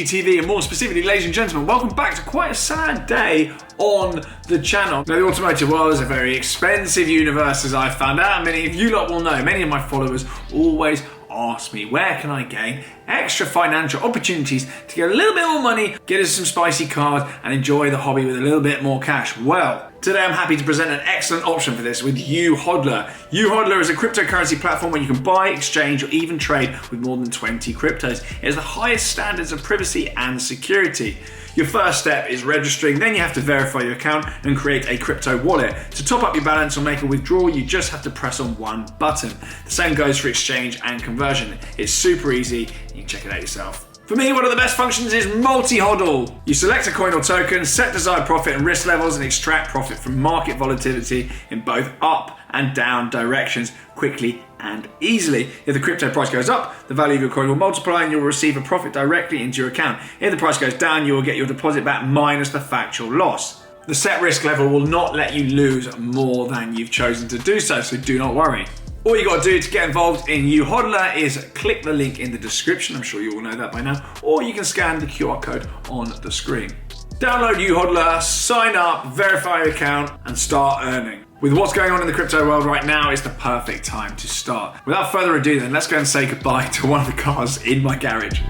GTV, and more specifically, ladies and gentlemen, welcome back to quite a sad day on the channel. Now, the automotive world is a very expensive universe, as I've found out. Many of you lot will know. Many of my followers always ask me, where can I gain extra financial opportunities to get a little bit more money, get us some spicy cars, and enjoy the hobby with a little bit more cash? Well, today I'm happy to present an excellent option for this with YouHodler. YouHodler is a cryptocurrency platform where you can buy, exchange, or even trade with more than 20 cryptos. It has the highest standards of privacy and security. Your first step is registering, then you have to verify your account and create a crypto wallet. To top up your balance or make a withdrawal, you just have to press on one button. The same goes for exchange and conversion. It's super easy, you can check it out yourself. For me, one of the best functions is multi-hodl. You select a coin or token, set desired profit and risk levels, and extract profit from market volatility in both up and down directions quickly and easily. If the crypto price goes up, the value of your coin will multiply and you'll receive a profit directly into your account. If the price goes down, you will get your deposit back minus the factual loss. The set risk level will not let you lose more than you've chosen to do so do not worry. All you got to do to get involved in YouHodler is click the link in the description. I'm sure you all know that by now. Or you can scan the QR code on the screen. Download YouHodler, sign up, verify your account, and start earning. With what's going on in the crypto world right now, it's the perfect time to start. Without further ado then, let's go and say goodbye to one of the cars in my garage.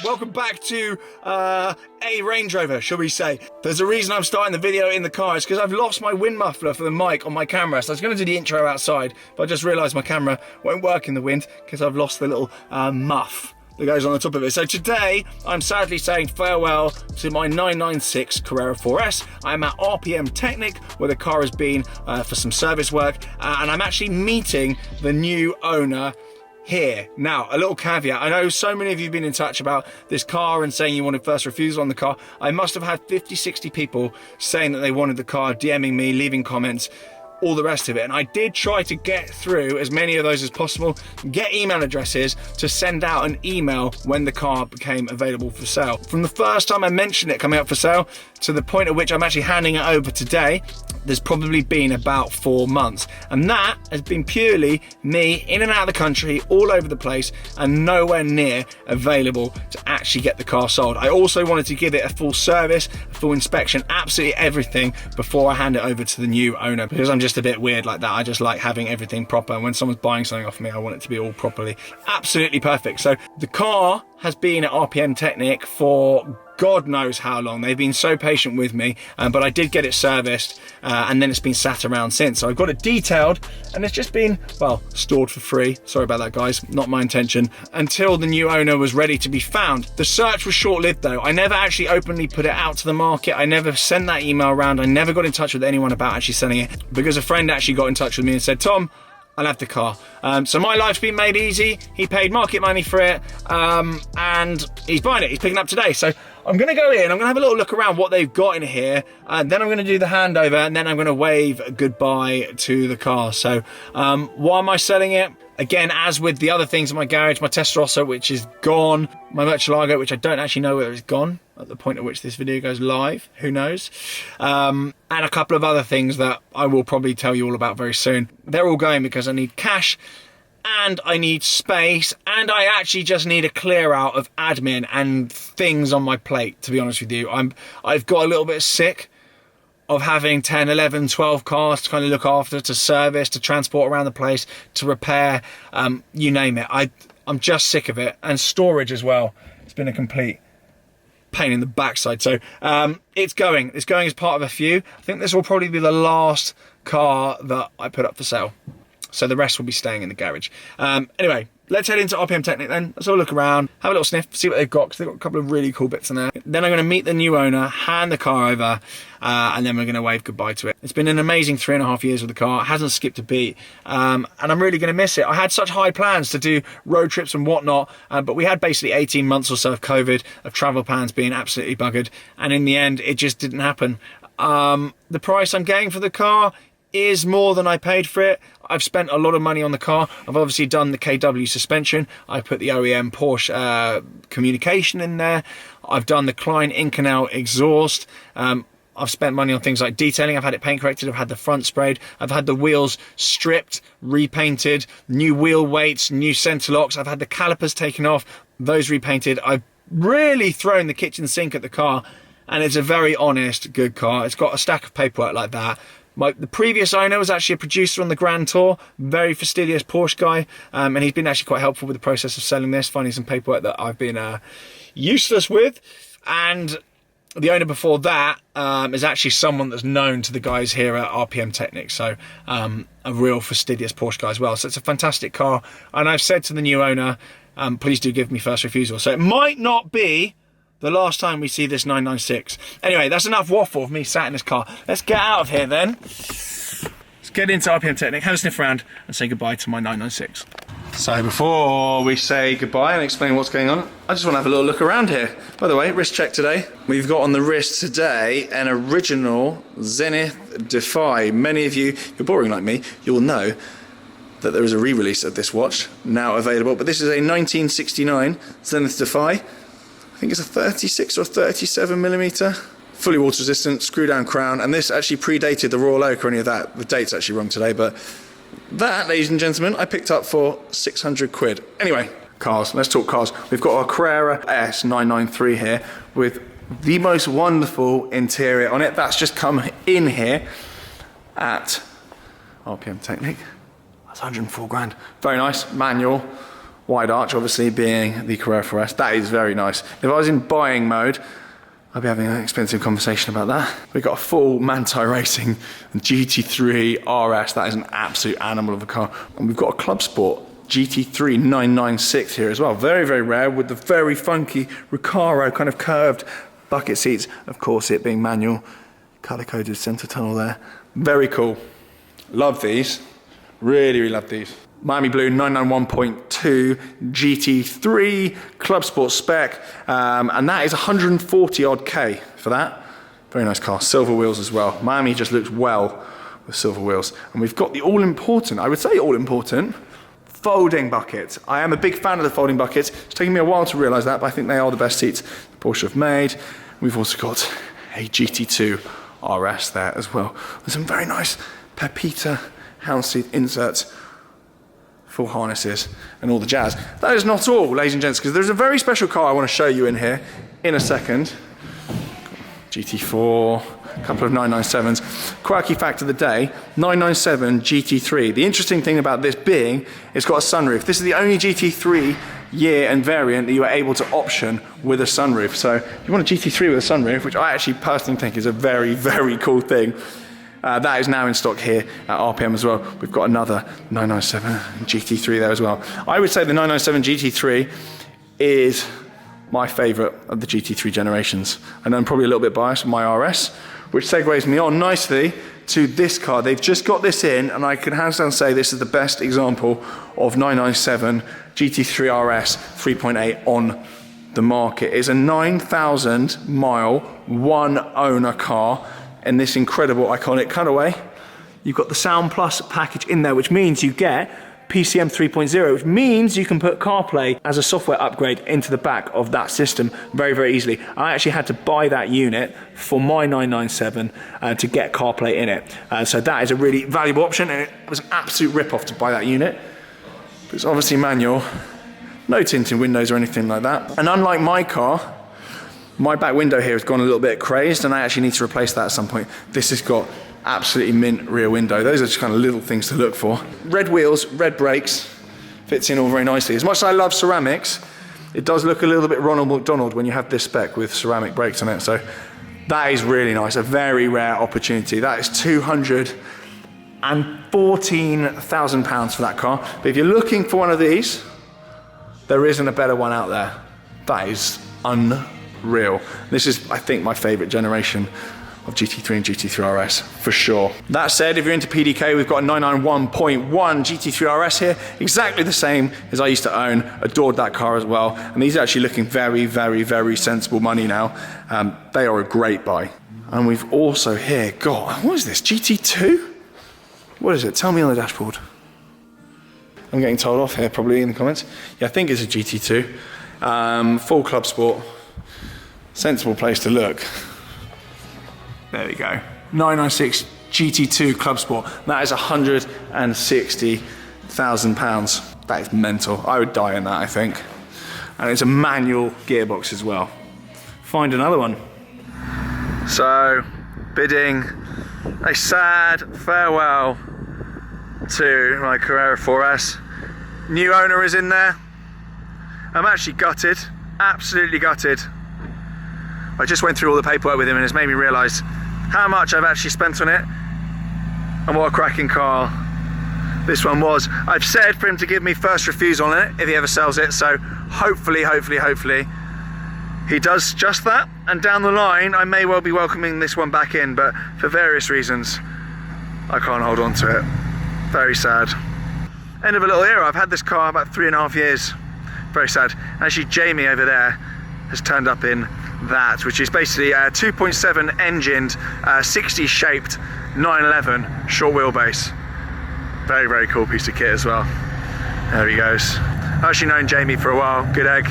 Welcome back to a Range Rover, shall we say. There's a reason I'm starting the video in the car. It's because I've lost my wind muffler for the mic on my camera. So I was going to do the intro outside, but I just realised my camera won't work in the wind because I've lost the little muff that goes on the top of it. So today, I'm sadly saying farewell to my 996 Carrera 4S. I'm at RPM Technic, where the car has been for some service work, and I'm actually meeting the new owner here. Now, a little caveat. I know so many of you have been in touch about this car and saying you wanted first refusal on the car. I must have had 50, 60 people saying that they wanted the car, DMing me, leaving comments, all the rest of it. And I did try to get through as many of those as possible, get email addresses to send out an email when the car became available for sale. From the first time I mentioned it coming up for sale to the point at which I'm actually handing it over today, there's probably been about 4 months. And that has been purely me in and out of the country, all over the place, and nowhere near available to actually get the car sold. I also wanted to give it a full service, a full inspection, absolutely everything before I hand it over to the new owner, because I'm just a bit weird like that. I just like having everything proper. And when someone's buying something off me, I want it to be all properly, absolutely perfect. So the car has been at RPM Technic for God knows how long. They've been so patient with me, but I did get it serviced, and then it's been sat around since. So I've got it detailed, and it's just been, well, stored for free. Sorry about that, guys. Not my intention. Until the new owner was ready to be found. The search was short-lived, though. I never actually openly put it out to the market. I never sent that email around. I never got in touch with anyone about actually selling it, because a friend actually got in touch with me and said, Tom, I'll have the car. So my life's been made easy. He paid market money for it, and he's buying it. He's picking up today. So I'm going to go in. I'm going to have a little look around what they've got in here, and then I'm going to do the handover, and then I'm going to wave goodbye to the car. So why am I selling it? Again, as with the other things in my garage, my Testarossa, which is gone, my Murcielago, which I don't actually know whether it's gone at the point at which this video goes live, who knows, and a couple of other things that I will probably tell you all about very soon. They're all going because I need cash, and I need space, and I actually just need a clear out of admin and things on my plate, to be honest with you. I've got a little bit sick of having 10, 11, 12 cars to kind of look after, to service, to transport around the place, to repair, you name it. I'm just sick of it. And storage as well. It's been a complete pain in the backside. So it's going as part of a few. I think this will probably be the last car that I put up for sale. So the rest will be staying in the garage. Anyway, let's head into RPM Technic then. Let's all look around, have a little sniff, see what they've got, because they've got a couple of really cool bits in there. Then I'm going to meet the new owner, hand the car over, and then we're going to wave goodbye to it. It's been an amazing 3.5 years with the car. It hasn't skipped a beat, and I'm really going to miss it. I had such high plans to do road trips and whatnot, but we had basically 18 months or so of COVID, of travel plans being absolutely buggered, and in the end, it just didn't happen. The price I'm getting for the car is more than I paid for it. I've spent a lot of money on the car. I've obviously done the KW suspension. I put the OEM Porsche communication in there. I've done the Klein Inconel exhaust. I've spent money on things like detailing. I've had it paint corrected. I've had the front sprayed. I've had the wheels stripped, repainted, new wheel weights, new center locks. I've had the calipers taken off, those repainted. I've really thrown the kitchen sink at the car, and it's a very honest, good car. It's got a stack of paperwork like that. The previous owner was actually a producer on the Grand Tour, very fastidious Porsche guy, and he's been actually quite helpful with the process of selling this, finding some paperwork that I've been useless with. And the owner before that is actually someone that's known to the guys here at RPM Technic, so a real fastidious Porsche guy as well. So it's a fantastic car, and I've said to the new owner, please do give me first refusal. So it might not be the last time we see this 996. Anyway, that's enough waffle of me sat in this car. Let's get out of here then. Let's get into RPM Technic, have a sniff around, and say goodbye to my 996. So before we say goodbye and explain what's going on, I just want to have a little look around here. By the way, wrist check today. We've got on the wrist today an original Zenith Defy. Many of you, if you're boring like me, you'll know that there is a re-release of this watch now available, but this is a 1969 Zenith Defy. I think it's a 36 or 37 millimeter, fully water resistant, screw down crown, and this actually predated the Royal Oak or any of that. The date's actually wrong today, but that, ladies and gentlemen, I picked up for 600 quid. Anyway, cars, let's talk cars. We've got our Carrera S993 here with the most wonderful interior on it. That's just come in here at RPM Technic. That's 104 grand. Very nice, manual. Wide arch, obviously, being the Carrera 4S. That is very nice. If I was in buying mode, I'd be having an expensive conversation about that. We've got a full Manthey Racing GT3 RS. That is an absolute animal of a car. And we've got a Club Sport GT3 996 here as well. Very, very rare, with the very funky Recaro kind of curved bucket seats. Of course, it being manual, color-coded center tunnel there. Very cool. Love these. Really, really love these. Miami Blue 991.2 GT3 Club Sport spec, and that is 140 odd K for that. Very nice car. Silver wheels as well. Miami just looks well with silver wheels. And we've got the all-important, I would say all-important, folding buckets. I am a big fan of the folding buckets. It's taken me a while to realise that, but I think they are the best seats Porsche have made. We've also got a GT2 RS there as well, with some very nice Pepita houndstooth inserts, full harnesses and all the jazz. That is not all, ladies and gents, because there's a very special car I want to show you in here in a second. GT4, a couple of 997s. Quirky fact of the day, 997 GT3. The interesting thing about this being, it's got a sunroof. This is the only GT3 year and variant that you are able to option with a sunroof. So if you want a GT3 with a sunroof, which I actually personally think is a very, very cool thing, that is now in stock here at RPM as well. We've got another 997 GT3 there as well. I would say the 997 GT3 is my favourite of the GT3 generations. I know I'm probably a little bit biased with my RS, which segues me on nicely to this car. They've just got this in, and I can hands down say this is the best example of 997 GT3 RS 3.8 on the market. It's a 9,000 mile, one owner car in this incredible iconic cutaway. You've got the Sound Plus package in there, which means you get PCM 3.0, which means you can put CarPlay as a software upgrade into the back of that system very, very easily. I actually had to buy that unit for my 997 to get CarPlay in it. So that is a really valuable option, and it was an absolute rip-off to buy that unit. But it's obviously manual, no tinted windows or anything like that. And unlike my car, my back window here has gone a little bit crazed, and I actually need to replace that at some point. This has got absolutely mint rear window. Those are just kind of little things to look for. Red wheels, red brakes, fits in all very nicely. As much as I love ceramics, it does look a little bit Ronald McDonald when you have this spec with ceramic brakes on it. So that is really nice, a very rare opportunity. That is £214,000 for that car. But if you're looking for one of these, there isn't a better one out there. That is unreal. This is, I think, my favorite generation of GT3 and GT3 RS for sure. That said, if you're into PDK, we've got a 991.1 GT3 RS here, exactly the same as I used to own. Adored that car as well, and these are actually looking very, very, very sensible money now. They are a great buy. And we've also here got, what is this, GT2? What is it? Tell me on the dashboard. I'm getting told off here probably in the comments. Yeah, I think it's a GT2. Full Club Sport. Sensible place to look. There we go. 996 GT2 Club Sport. That is £160,000. That is mental. I would die in that, I think. And it's a manual gearbox as well. Find another one. So, bidding a sad farewell to my Carrera 4S. New owner is in there. I'm actually gutted, absolutely gutted. I just went through all the paperwork with him and it's made me realise how much I've actually spent on it and what a cracking car this one was. I've said for him to give me first refusal on it if he ever sells it, so hopefully he does just that, and down the line I may well be welcoming this one back in, but for various reasons I can't hold on to it. Very sad. End of a little era. I've had this car about 3.5 years. Very sad. Actually, Jamie over there has turned up in that, which is basically a 2.7 engined, 60 shaped 911 short wheelbase. Very, very cool piece of kit as well. There he goes. I've actually known Jamie for a while. Good egg.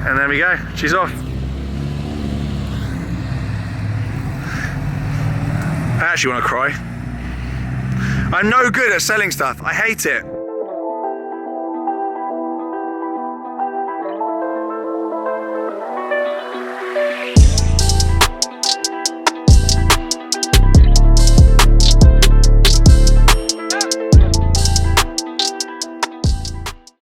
And there we go. She's off. I actually want to cry. I'm no good at selling stuff. I hate it.